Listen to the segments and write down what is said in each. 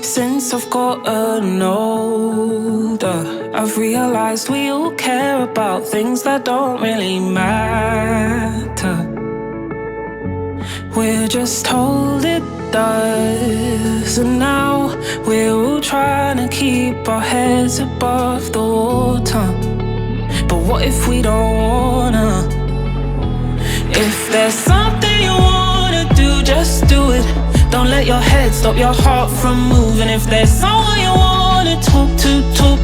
Since I've gotten older, I've realized we all care about things that don't really matter. We're just told it does, and now we're all trying to keep our heads above the water. But what if we don't wanna? If there's something you wanna do, just do it. Don't let your head stop your heart from moving. If there's someone you wanna talk to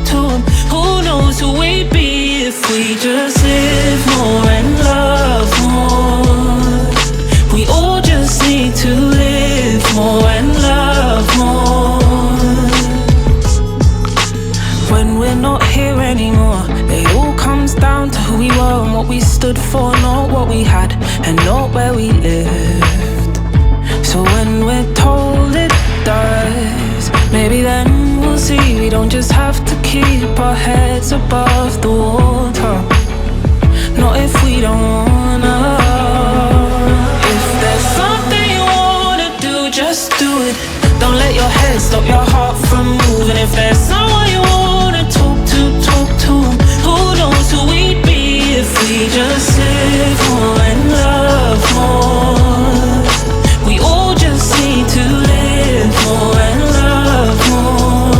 them. Who knows who we'd be if we just live more and love more. We all just need to live more and love more. When we're not here anymore, it all comes down to who we were and what we stood for, not what we had and not where we lived. So when we're told it does, maybe then we'll see we don't just have to keep our heads above the water. Not if we don't wanna. If there's something you wanna do, just do it. Don't let your head stop your heart from moving. If there's someone you wanna talk to them. Who knows who we'd be if we just live more and love more. We all just need to live more and love more.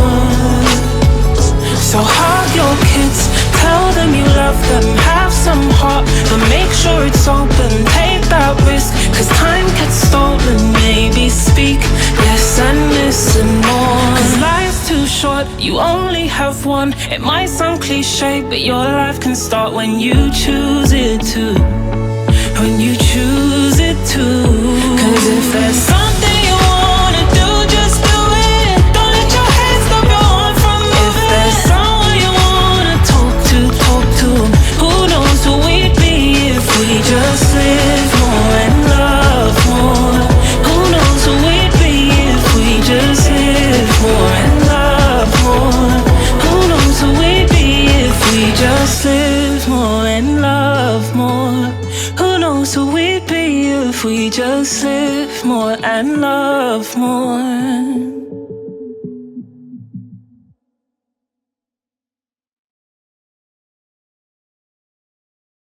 So hug your kids, tell them you love them, have some heart, but make sure it's open, take that risk, cause time gets stolen. Maybe speak less and listen more, cause life's too short, you only have one. It might sound cliche, but your life can start when you choose it to. When you choose it to. Cause if there's something you wanna do, just do it. Don't let your head stop your heart from moving. If there's someone you wanna talk to them. Who knows who we'd be if we just live more and love more. Who knows who we'd be if we just live more and love more. Who knows who we'd be if we just live more and love more. Who knows who we'd be if we just live more and love more.